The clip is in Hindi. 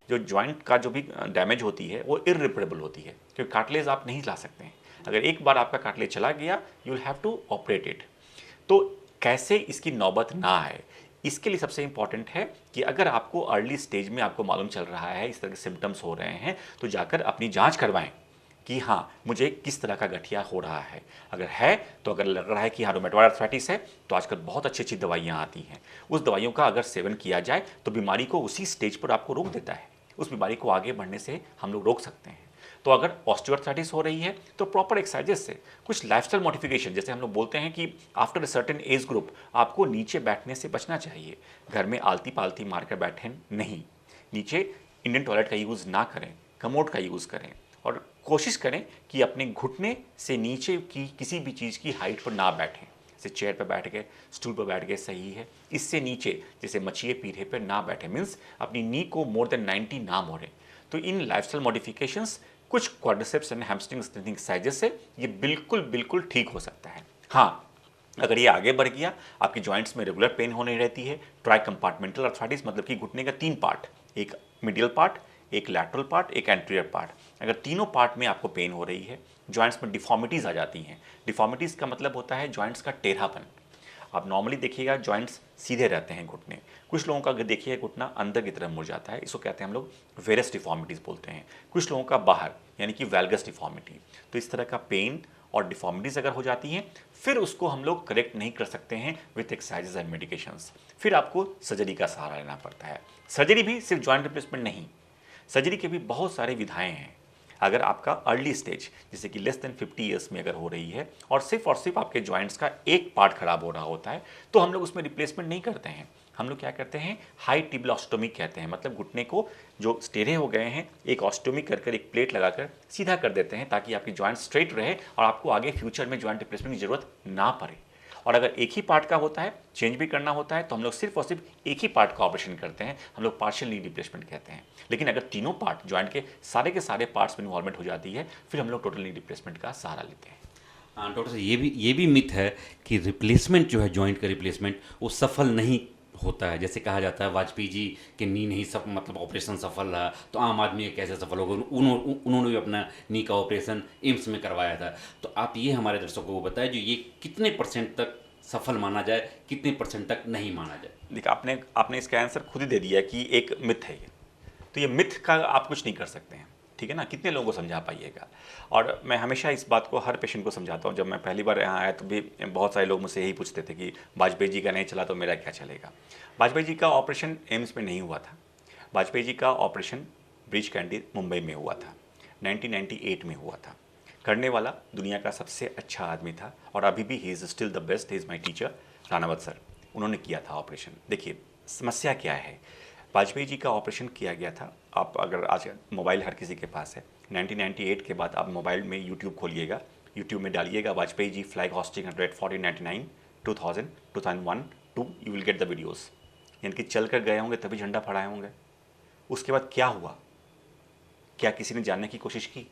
जो जॉइंट का जो भी डैमेज होती है वो इरिपेरेबल होती है, क्योंकि कार्टिलेज आप नहीं ला सकते हैं। अगर एक बार आपका कार्टिलेज चला गया, you will have to operate it. तो कैसे इसकी नौबत ना आए, इसके लिए सबसे इंपॉर्टेंट है कि अगर आपको अर्ली स्टेज में आपको मालूम चल रहा है, इस तरह के सिम्टम्स हो रहे हैं, तो जाकर अपनी जांच करवाएं कि हाँ मुझे किस तरह का गठिया हो रहा है। अगर है तो अगर लग रहा है कि हाँ रोमेटॉइड आर्थराइटिस है, तो आजकल बहुत अच्छी अच्छी दवाइयाँ आती हैं। उस दवाइयों का अगर सेवन किया जाए तो बीमारी को उसी स्टेज पर आपको रोक देता है, उस बीमारी को आगे बढ़ने से हम लोग रोक सकते हैं। तो अगर ऑस्टियोआर्थराइटिस हो रही है तो प्रॉपर एक्सरसाइजेस से, कुछ लाइफस्टाइल मॉडिफिकेशन, जैसे हम लोग बोलते हैं कि after a certain age group आपको नीचे बैठने से बचना चाहिए। घर में आलती पालती मारकर बैठें नहीं, नीचे इंडियन टॉयलेट का यूज़ ना करें, कमोड का यूज़ करें, और कोशिश करें कि अपने घुटने से नीचे की किसी भी चीज़ की हाइट पर ना बैठें। जैसे चेयर पर बैठ गए, स्टूल पर बैठ गए सही है, इससे नीचे जैसे मछिए पीढ़े पर ना बैठे, मीन्स अपनी नी को मोर देन 90 ना मोड़ें। तो इन लाइफस्टाइल मॉडिफिकेशंस, कुछ quadriceps and hamstring strengthening exercises से ये बिल्कुल बिल्कुल ठीक हो सकता है। हाँ, अगर ये आगे बढ़ गया, आपकी जॉइंट्स में रेगुलर पेन होने रहती है, ट्राई कंपार्टमेंटल अर्थराइटिस, मतलब कि घुटने का 3 पार्ट, एक मीडियल पार्ट, एक लैटरल पार्ट, एक एंटीरियर पार्ट, अगर तीनों पार्ट में आपको पेन हो रही है, जॉइंट्स में डिफॉर्मिटीज़ आ जाती हैं। डिफॉर्मिटीज़ का मतलब होता है जॉइंट्स का टेढ़ापन। आप नॉर्मली देखिएगा जॉइंट्स सीधे रहते हैं घुटने, कुछ लोगों का अगर देखिए घुटना अंदर की तरफ मुड़ जाता है, इसको कहते हैं हम लोग वेरस डिफॉर्मिटीज़ बोलते हैं। कुछ लोगों का बाहर, यानी कि वैल्गस डिफॉर्मिटी। तो इस तरह का पेन और डिफॉर्मिटीज़ अगर हो जाती हैं, फिर उसको हम लोग करेक्ट नहीं कर सकते हैं विथ एक्सरसाइजेज एंड मेडिकेशंस, फिर आपको सर्जरी का सहारा लेना पड़ता है। सर्जरी भी सिर्फ जॉइंट रिप्लेसमेंट नहीं, सर्जरी के भी बहुत सारे विधाएं हैं। अगर आपका अर्ली स्टेज जैसे कि लेस देन 50 ईयर्स में अगर हो रही है और सिर्फ आपके जॉइंट्स का एक पार्ट खराब हो रहा होता है, तो हम लोग उसमें रिप्लेसमेंट नहीं करते हैं। हम लोग क्या करते हैं, हाई टिबल ऑस्टोमी कहते हैं, मतलब घुटने को जो टेढ़े हो गए हैं एक ऑस्टोमी कर एक प्लेट लगाकर सीधा कर देते हैं, ताकि आपकी जॉइंट स्ट्रेट रहे और आपको आगे फ्यूचर में जॉइंट रिप्लेसमेंट की जरूरत ना पड़े। और अगर एक ही पार्ट का होता है, चेंज भी करना होता है, तो हम लोग सिर्फ और सिर्फ एक ही पार्ट का ऑपरेशन करते हैं, हम लोग पार्शियल नी रिप्लेसमेंट कहते हैं। लेकिन अगर तीनों पार्ट जॉइंट के सारे पार्ट्स में इन्वॉल्वमेंट हो जाती है, फिर हम लोग टोटल नी रिप्लेसमेंट का सहारा लेते हैं। हाँ डॉक्टर साहब, ये भी मिथ है कि रिप्लेसमेंट जो है, जॉइंट का रिप्लेसमेंट वो सफल नहीं होता है। जैसे कहा जाता है वाजपेयी जी के नी नहीं सब मतलब ऑपरेशन सफल रहा, तो आम आदमी कैसे सफल होगा? उन्होंने भी अपना नी का ऑपरेशन एम्स में करवाया था। तो आप ये हमारे दर्शकों को बताएं, जो ये कितने परसेंट तक सफल माना जाए, कितने परसेंट तक नहीं माना जाए? देखिए, आपने इसका आंसर खुद ही दे दिया कि एक मिथ है ये। तो ये मिथ का आप कुछ नहीं कर सकते हैं, ठीक है ना, कितने लोगों को समझा पाइएगा। और मैं हमेशा इस बात को हर पेशेंट को समझाता हूँ। जब मैं पहली बार यहाँ आया तो भी बहुत सारे लोग मुझसे यही पूछते थे कि वाजपेयी जी का नहीं चला तो मेरा क्या चलेगा। वाजपेयी जी का ऑपरेशन एम्स में नहीं हुआ था, वाजपेयी जी का ऑपरेशन ब्रीच कैंडी मुंबई में हुआ था, 1998 में हुआ था। करने वाला दुनिया का सबसे अच्छा आदमी था और अभी भी he is still the best, he is my teacher, Ranaut sir. उन्होंने किया था ऑपरेशन। देखिए समस्या क्या है, वाजपेयी जी का ऑपरेशन किया गया था। आप अगर आज मोबाइल हर किसी के पास है, 1998 के बाद आप मोबाइल में यूट्यूब खोलिएगा, यूट्यूब में डालिएगा Vajpayee ji flag hosting 100 2000 2001 2, you will get the videos. यानी कि चल कर गए होंगे तभी झंडा फहराए होंगे। उसके बाद क्या हुआ, क्या किसी ने जानने की कोशिश की?